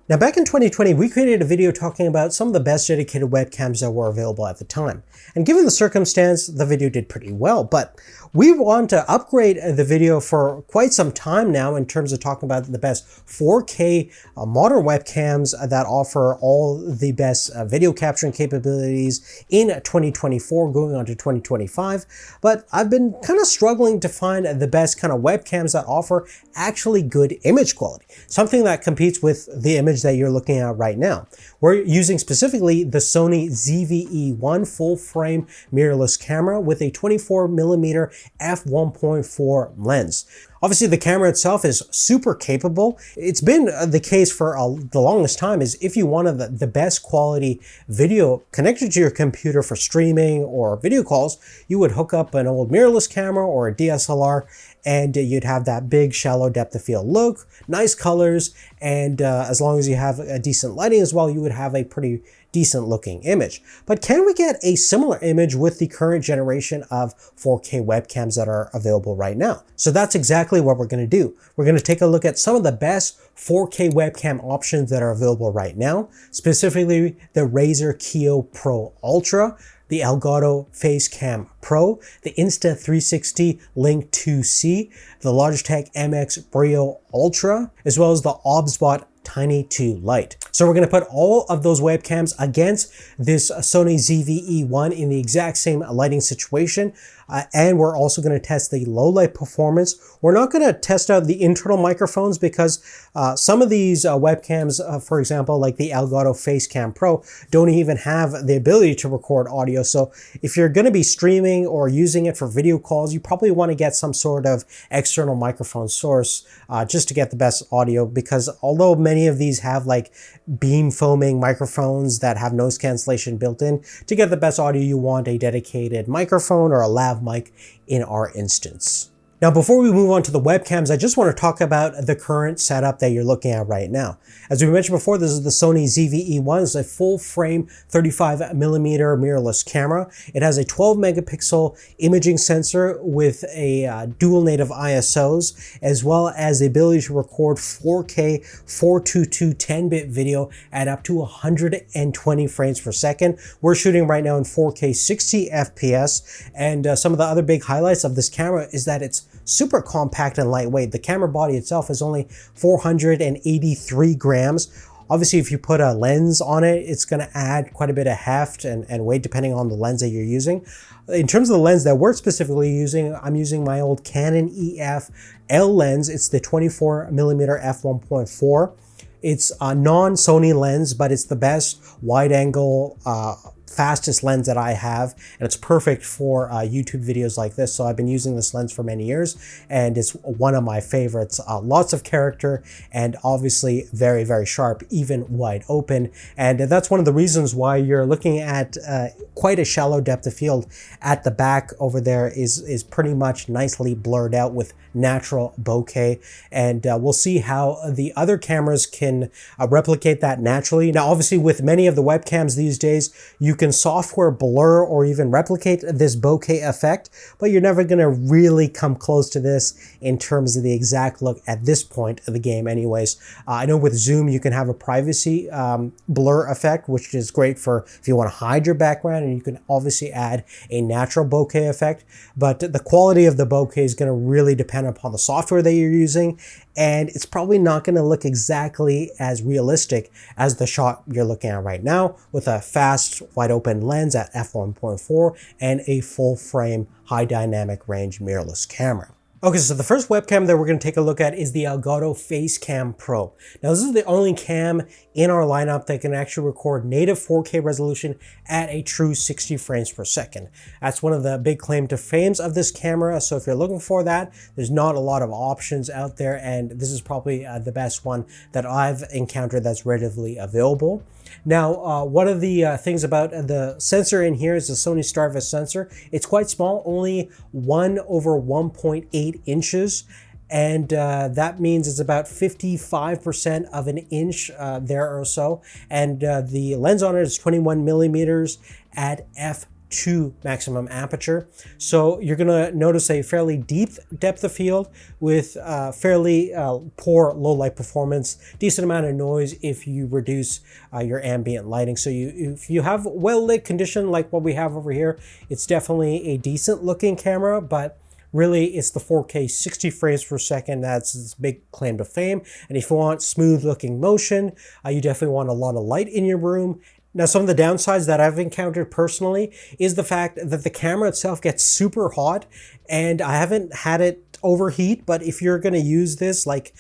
Now back in 2020, we created a video talking about some of the best dedicated webcams that were available at the time. And given the circumstance, the video did pretty well, but we want to upgrade the video for quite some time now in terms of talking about the best 4K modern webcams that offer all the best video capturing capabilities in 2024 going on to 2025. But I've been kind of struggling to find the best kind of webcams that offer actually good image quality, something that competes with the image that you're looking at right now. We're using specifically the Sony ZV-E1 full frame mirrorless camera with a 24mm f1.4 lens. Obviously, the camera itself is super capable. It's been the case for the longest time is if you wanted the best quality video connected to your computer for streaming or video calls, you would hook up an old mirrorless camera or a DSLR and you'd have that big shallow depth of field look, nice colors, and as long as you have a decent lighting as well, you would have a pretty decent looking image. But can we get a similar image with the current generation of 4K webcams that are available right now? So that's exactly what we're going to do. We're going to take a look at some of the best 4K webcam options that are available right now, specifically the Razer Kiyo Pro Ultra, the Elgato Facecam Pro, the Insta360 Link 2C, the Logitech MX Brio Ultra, as well as the Obsbot Tiny 2 Lite. So we're going to put all of those webcams against this Sony ZV-E1 in the exact same lighting situation. And we're also going to test the low light performance. We're not going to test out the internal microphones because some of these webcams, for example, like the Elgato Facecam Pro, don't even have the ability to record audio. So if you're going to be streaming or using it for video calls, you probably want to get some sort of external microphone source just to get the best audio, because although many of these have like beam foaming microphones that have noise cancellation built in, to get the best audio, you want a dedicated microphone or a lav mic in our instance. Now, before we move on to the webcams, I just want to talk about the current setup that you're looking at right now. As we mentioned before, this is the Sony ZV-E1. It's a full frame 35mm mirrorless camera. It has a 12 megapixel imaging sensor with a dual native ISOs, as well as the ability to record 4K 422 10-bit video at up to 120 frames per second. We're shooting right now in 4K 60 FPS, and some of the other big highlights of this camera is that it's super compact and lightweight. The camera body itself is only 483 grams. Obviously, if you put a lens on it, it's going to add quite a bit of heft and weight depending on the lens that you're using. In terms of the lens that we're specifically using, I'm using my old Canon EF L lens. It's the 24mm f1.4. It's a non-Sony lens, but it's the best wide angle fastest lens that I have, and it's perfect for YouTube videos like this. So I've been using this lens for many years, and it's one of my favorites. Lots of character and obviously very, very sharp, even wide open. And that's one of the reasons why you're looking at quite a shallow depth of field at the back over there is pretty much nicely blurred out with natural bokeh. And we'll see how the other cameras can replicate that naturally. Now, obviously, with many of the webcams these days, you can software blur or even replicate this bokeh effect, but you're never going to really come close to this in terms of the exact look at this point of the game anyways. I know with Zoom, you can have a privacy blur effect, which is great for if you want to hide your background, and you can obviously add a natural bokeh effect, but the quality of the bokeh is going to really depend upon the software that you're using, and it's probably not going to look exactly as realistic as the shot you're looking at right now with a fast, wide open lens at f1.4 and a full frame high dynamic range mirrorless camera. Okay, so the first webcam that we're going to take a look at is the Elgato Facecam Pro. Now, this is the only cam in our lineup that can actually record native 4K resolution at a true 60 frames per second. That's one of the big claim to fames of this camera. So if you're looking for that, there's not a lot of options out there, and this is probably the best one that I've encountered that's readily available. Now, one of the things about the sensor in here is the Sony Starvis sensor. It's quite small, only 1/1.8 inches. And that means it's about 55% of an inch there or so. And the lens on it is 21 millimeters at f to maximum aperture. So you're gonna notice a fairly deep depth of field with fairly poor low light performance, decent amount of noise if you reduce your ambient lighting. So if you have well lit condition like what we have over here, it's definitely a decent looking camera, but really it's the 4K 60 frames per second that's its big claim to fame. And if you want smooth looking motion, you definitely want a lot of light in your room. Now, some of the downsides that I've encountered personally is the fact that the camera itself gets super hot, and I haven't had it overheat, but if you're going to use this like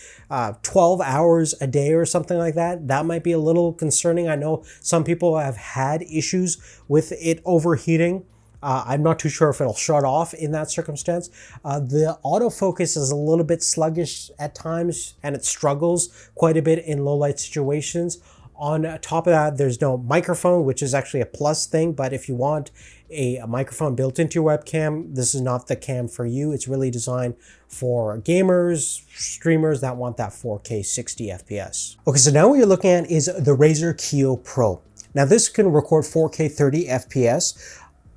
12 hours a day or something like that, that might be a little concerning. I know some people have had issues with it overheating. I'm not too sure if it'll shut off in that circumstance. The autofocus is a little bit sluggish at times, and it struggles quite a bit in low light situations. On top of that, there's no microphone, which is actually a plus thing, but if you want a microphone built into your webcam, this is not the cam for you. It's really designed for gamers, streamers that want that 4K 60 FPS. Okay, so now what you're looking at is the Razer Kiyo Pro. Now this can record 4K 30 FPS.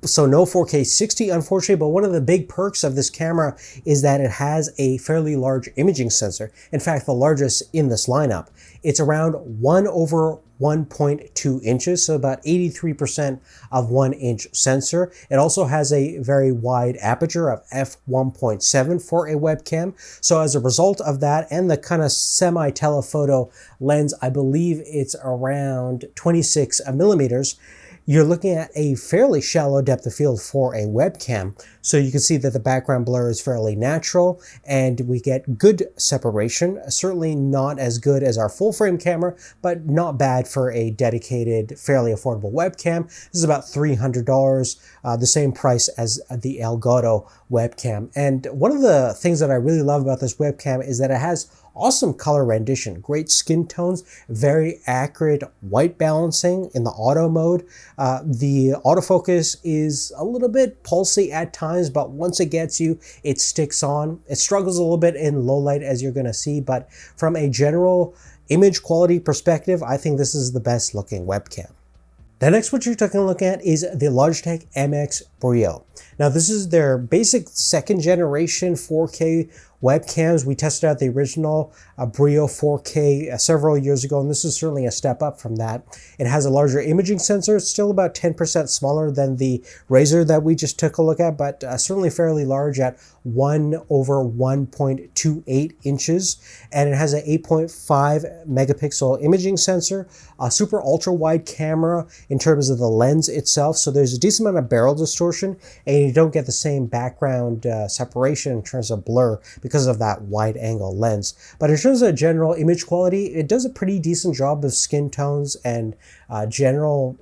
So no 4K 60, unfortunately, but one of the big perks of this camera is that it has a fairly large imaging sensor. In fact, the largest in this lineup. It's around 1/1.2 inches, so about 83% of 1 inch sensor. It also has a very wide aperture of f1.7 for a webcam. So as a result of that and the kind of semi-telephoto lens, I believe it's around 26 millimeters. You're looking at a fairly shallow depth of field for a webcam. So you can see that the background blur is fairly natural and we get good separation. Certainly not as good as our full frame camera, but not bad for a dedicated, fairly affordable webcam. This is about $300, the same price as the Elgato webcam. And one of the things that I really love about this webcam is that it has awesome color rendition, great skin tones, very accurate white balancing in the auto mode. The autofocus is a little bit pulsy at times, but once it gets you, it sticks on. It struggles a little bit in low light, as you're gonna see, but from a general image quality perspective, I think this is the best looking webcam. The next what you're taking a look at is the Logitech MX Brio. Now this is their basic second generation 4K webcams. We tested out the original Brio 4K several years ago, and this is certainly a step up from that. It has a larger imaging sensor. It's still about 10% smaller than the Razer that we just took a look at, but certainly fairly large at 1/1.28 inches. And it has an 8.5 megapixel imaging sensor, a super ultra wide camera in terms of the lens itself. So there's a decent amount of barrel distortion, and you don't get the same background separation in terms of blur because of that wide angle lens. But in terms of general image quality, it does a pretty decent job of skin tones, and general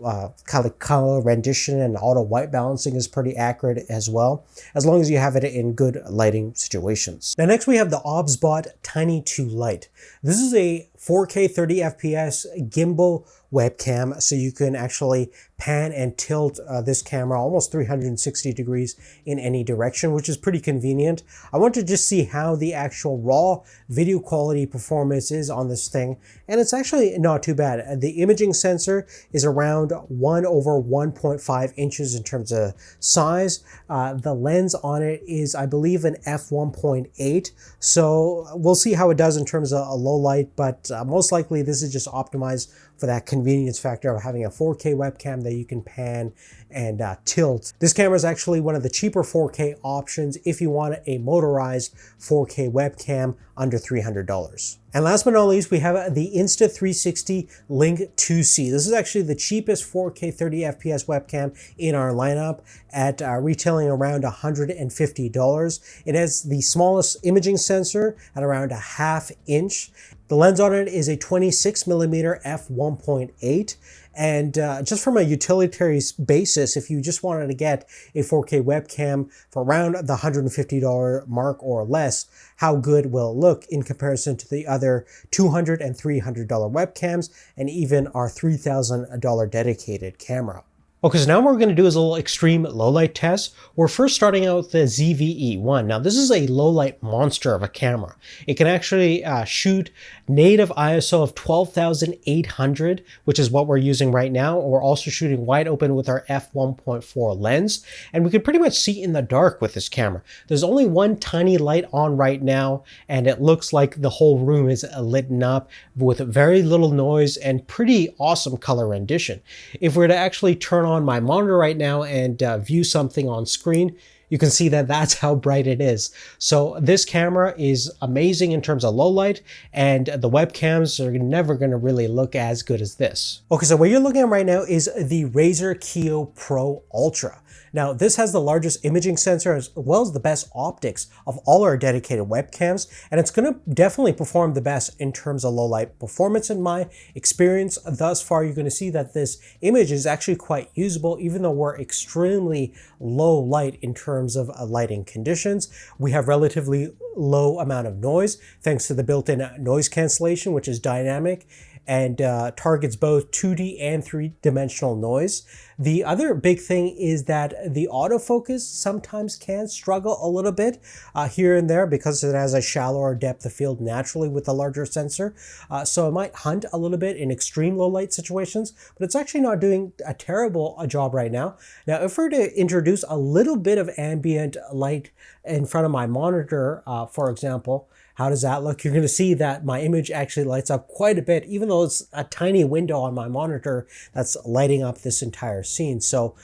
kind of color rendition and auto white balancing is pretty accurate as well, as long as you have it in good lighting situations. Now next we have the Obsbot Tiny 2 Lite. This is a 4K 30 FPS gimbal webcam, so you can actually pan and tilt this camera almost 360 degrees in any direction, which is pretty convenient. I want to just see how the actual raw video quality performance is on this thing, and it's actually not too bad. The imaging sensor is around 1/1.5 inches in terms of size. The lens on it is, I believe, an f1.8, so we'll see how it does in terms of a low light, but most likely this is just optimized for that convenience factor of having a 4K webcam that you can pan and tilt. This camera is actually one of the cheaper 4K options if you want a motorized 4K webcam under $300. And last but not least, we have the Insta360 Link 2C. This is actually the cheapest 4K 30 FPS webcam in our lineup at retailing around $150. It has the smallest imaging sensor at around a 1/2 inch. The lens on it is a 26mm f1.8. And just from a utilitarian basis, if you just wanted to get a 4K webcam for around the $150 mark or less, how good will it look in comparison to the other $200 and $300 webcams, and even our $3,000 dedicated camera? Okay, so now what we're going to do is a little extreme low light test. We're first starting out with the ZVE1. Now this is a low light monster of a camera. It can actually shoot native ISO of 12,800, which is what we're using right now. We're also shooting wide open with our f1.4 lens, and we can pretty much see in the dark with this camera. There's only one tiny light on right now, and it looks like the whole room is lit up with very little noise and pretty awesome color rendition. If we're to actually turn on my monitor right now and view something on screen, you can see that that's how bright it is. So this camera is amazing in terms of low light, and the webcams are never going to really look as good as this. Okay, so what you're looking at right now is the Razer Kiyo Pro Ultra. Now this has the largest imaging sensor as well as the best optics of all our dedicated webcams, and it's going to definitely perform the best in terms of low light performance in my experience. Thus far, you're going to see that this image is actually quite usable even though we're extremely low light in terms of lighting conditions. We have relatively low amount of noise thanks to the built-in noise cancellation, which is dynamic and targets both 2D and 3-dimensional noise. The other big thing is that the autofocus sometimes can struggle a little bit here and there because it has a shallower depth of field naturally with a larger sensor. So it might hunt a little bit in extreme low light situations, but it's actually not doing a terrible job right now. Now, if we're to introduce a little bit of ambient light in front of my monitor, for example, how does that look? You're going to see that my image actually lights up quite a bit, even though it's a tiny window on my monitor that's lighting up this entire scene. So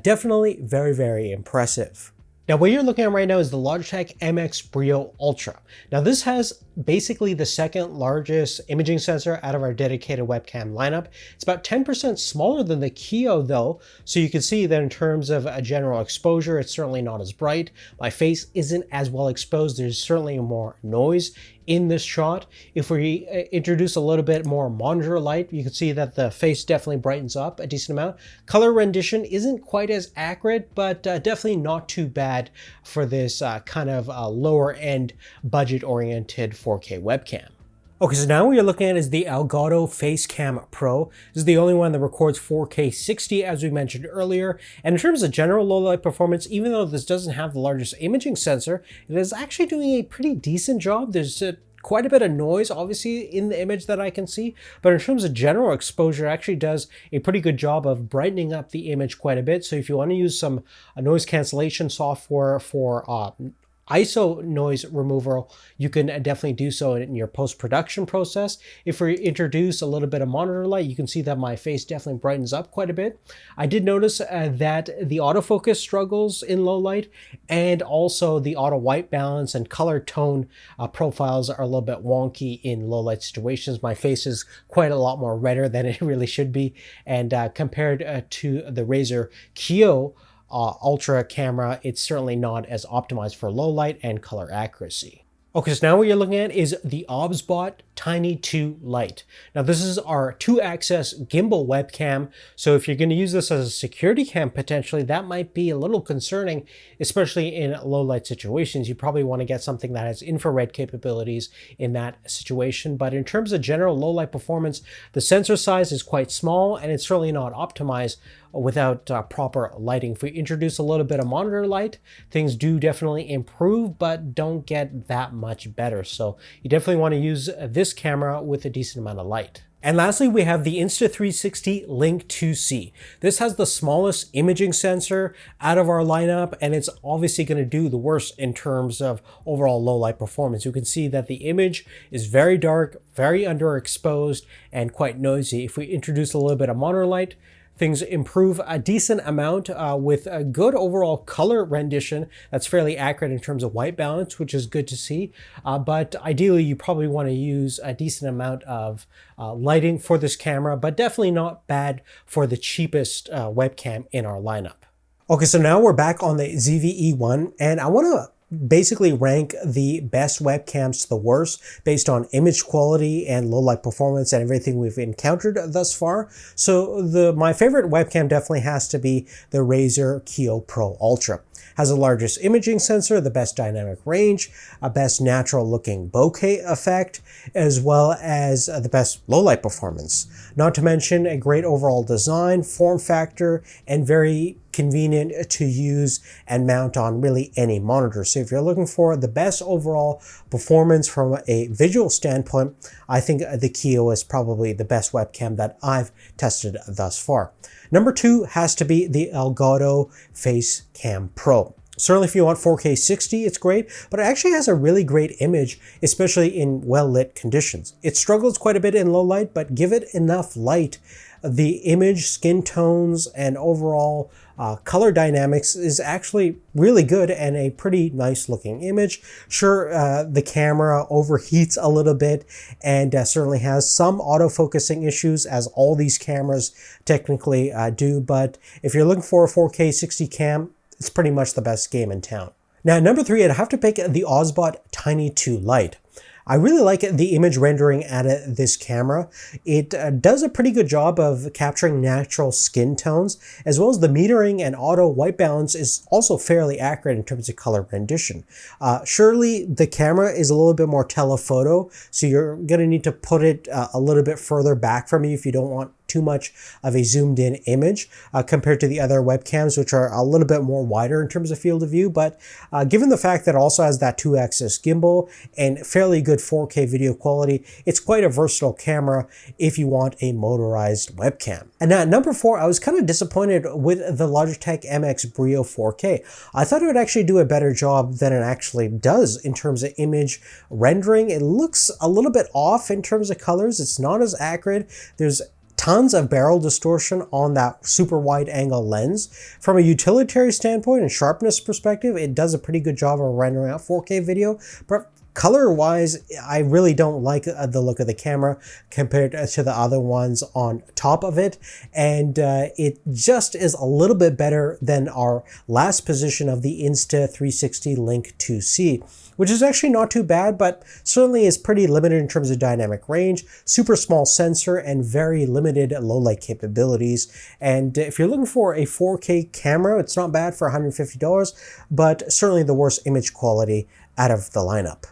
definitely very, very impressive. Now what you're looking at right now is the Logitech MX Brio Ultra. Now this has basically the second largest imaging sensor out of our dedicated webcam lineup. It's about 10% smaller than the Kiyo though, so you can see that in terms of a general exposure, it's certainly not as bright. My face isn't as well exposed. There's certainly more noise in this shot. If we introduce a little bit more monitor light, you can see that the face definitely brightens up a decent amount. Color rendition isn't quite as accurate, but definitely not too bad for this kind of lower end budget oriented 4K webcam. Okay, so now what you're looking at is the Elgato Facecam Pro. This is the only one that records 4K 60 as we mentioned earlier. And in terms of general low light performance, even though this doesn't have the largest imaging sensor, it is actually doing a pretty decent job. There's quite a bit of noise obviously in the image that I can see, but in terms of general exposure, it actually does a pretty good job of brightening up the image quite a bit. So if you want to use some noise cancellation software for ISO noise removal, you can definitely do so in your post-production process. If we introduce a little bit of monitor light, you can see that my face definitely brightens up quite a bit. I did notice that the autofocus struggles in low light, and also the auto white balance and color tone profiles are a little bit wonky in low light situations. My face is quite a lot more redder than it really should be, and compared to the Razer Kiyo Ultra camera, it's certainly not as optimized for low light and color accuracy. Okay, so now what you're looking at is the Obsbot Tiny 2 Lite. Now this is our 2-axis gimbal webcam, so if you're going to use this as a security cam potentially, that might be a little concerning, especially in low light situations. You probably want to get something that has infrared capabilities in that situation, but in terms of general low light performance, the sensor size is quite small and it's certainly not optimized without proper lighting. If we introduce a little bit of monitor light, things do definitely improve, but don't get that much better. So you definitely want to use this camera with a decent amount of light. And lastly, we have the Insta360 Link 2C. This has the smallest imaging sensor out of our lineup, and it's obviously going to do the worst in terms of overall low light performance. You can see that the image is very dark, very underexposed, and quite noisy. If we introduce a little bit of monitor light, things improve a decent amount with a good overall color rendition that's fairly accurate in terms of white balance, which is good to see. But ideally, you probably want to use a decent amount of lighting for this camera, but definitely not bad for the cheapest webcam in our lineup. Okay, so now we're back on the ZVE1, and I want to basically rank the best webcams to the worst based on image quality and low light performance and everything we've encountered thus far. So my favorite webcam definitely has to be the Razer Kiyo Pro Ultra. Has the largest imaging sensor, the best dynamic range, a best natural looking bokeh effect, as well as the best low light performance. Not to mention a great overall design, form factor, and very convenient to use and mount on really any monitor. So if you're looking for the best overall performance from a visual standpoint, I think the Kiyo is probably the best webcam that I've tested thus far. Number 2 has to be the Elgato Facecam Pro. Certainly if you want 4K 60, it's great, but it actually has a really great image, especially in well-lit conditions. It struggles quite a bit in low light, but give it enough light, the image, skin tones, and overall color dynamics is actually really good and a pretty nice looking image. Sure, the camera overheats a little bit and certainly has some autofocusing issues, as all these cameras technically do, but if you're looking for a 4K 60 cam, it's pretty much the best game in town. Now, number 3, I'd have to pick the Obsbot Tiny 2 Lite. I really like the image rendering out of this camera. It does a pretty good job of capturing natural skin tones, as well as the metering and auto white balance is also fairly accurate in terms of color rendition. Surely the camera is a little bit more telephoto, so you're going to need to put it a little bit further back from you if you don't want too much of a zoomed in image compared to the other webcams, which are a little bit more wider in terms of field of view. But given the fact that it also has that 2-axis gimbal and fairly good 4K video quality, it's quite a versatile camera if you want a motorized webcam. And at number 4, I was kind of disappointed with the Logitech MX Brio 4K. I thought it would actually do a better job than it actually does in terms of image rendering. It looks a little bit off in terms of colors. It's not as accurate. There's tons of barrel distortion on that super wide angle lens. From a utilitarian standpoint and sharpness perspective, it does a pretty good job of rendering out 4K video, but color-wise, I really don't like the look of the camera compared to the other ones on top of it, and it just is a little bit better than our last position of the Insta360 Link 2C, which is actually not too bad, but certainly is pretty limited in terms of dynamic range, super small sensor, and very limited low light capabilities. And if you're looking for a 4K camera, it's not bad for $150, but certainly the worst image quality out of the lineup.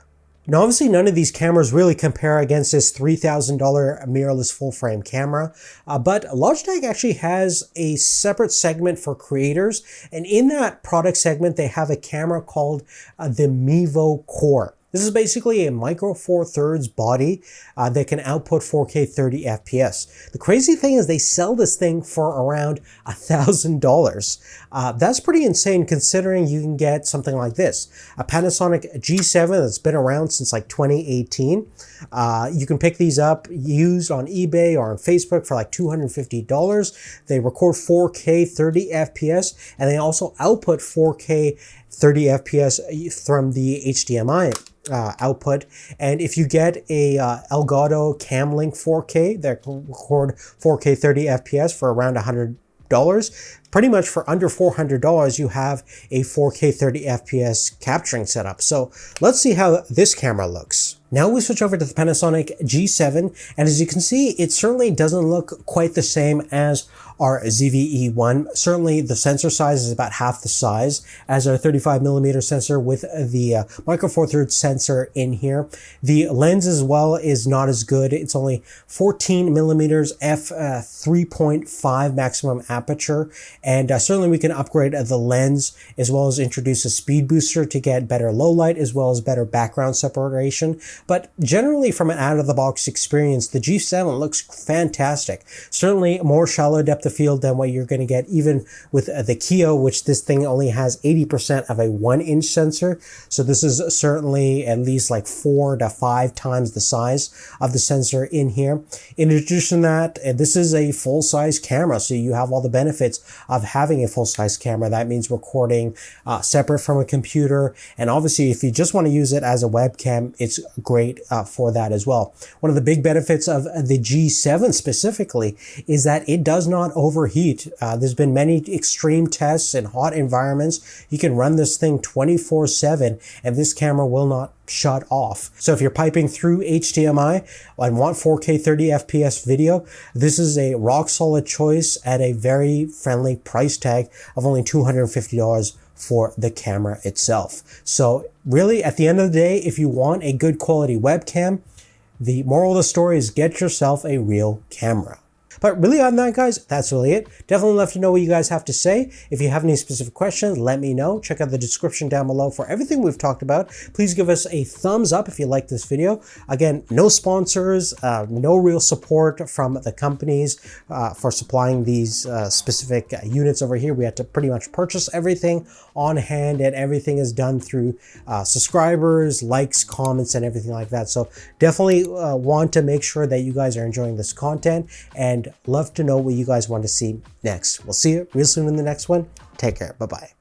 Now, obviously, none of these cameras really compare against this $3,000 mirrorless full-frame camera, but Logitech actually has a separate segment for creators, and in that product segment, they have a camera called the Mevo Core. This is basically a micro four thirds body that can output 4K 30 FPS. The crazy thing is they sell this thing for around $1,000. That's pretty insane considering you can get something like this. A Panasonic G7 that's been around since like 2018. You can pick these up used on eBay or on Facebook for like $250. They record 4K 30 FPS and they also output 4K 30 FPS from the HDMI output. And if you get a Elgato Cam Link 4K that can record 4K 30 FPS for around $100, pretty much for under $400, you have a 4K 30 FPS capturing setup. So let's see how this camera looks. Now we switch over to the Panasonic G7, and as you can see, it certainly doesn't look quite the same as our ZV-E1. Certainly the sensor size is about half the size as our 35mm sensor with the micro four thirds sensor in here. The lens as well is not as good. It's only 14mm f3.5 maximum aperture, and certainly we can upgrade the lens as well as introduce a speed booster to get better low light as well as better background separation. But generally from an out-of-the-box experience, the G7 looks fantastic. Certainly more shallow depth of field than what you're going to get even with the Kiyo, which this thing only has 80% of a 1-inch sensor. So this is certainly at least like 4 to 5 times the size of the sensor in here. In addition to that, this is a full-size camera, so you have all the benefits of having a full-size camera. That means recording separate from a computer. And obviously, if you just want to use it as a webcam, it's great for that as well. One of the big benefits of the G7 specifically is that it does not overheat. There's been many extreme tests in hot environments. You can run this thing 24/7 and this camera will not shut off. So if you're piping through HDMI and want 4K 30 FPS video, this is a rock solid choice at a very friendly price tag of only $250 for the camera itself. So really, at the end of the day, if you want a good quality webcam, the moral of the story is get yourself a real camera. But really on that, guys, that's really it. Definitely love to know what you guys have to say. If you have any specific questions, let me know. Check out the description down below for everything we've talked about. Please give us a thumbs up if you like this video. Again, no sponsors, no real support from the companies for supplying these specific units over here. We had to pretty much purchase everything on hand, and everything is done through subscribers, likes, comments, and everything like that. So definitely want to make sure that you guys are enjoying this content, and love to know what you guys want to see next. We'll see you real soon in the next one. Take care. Bye-bye.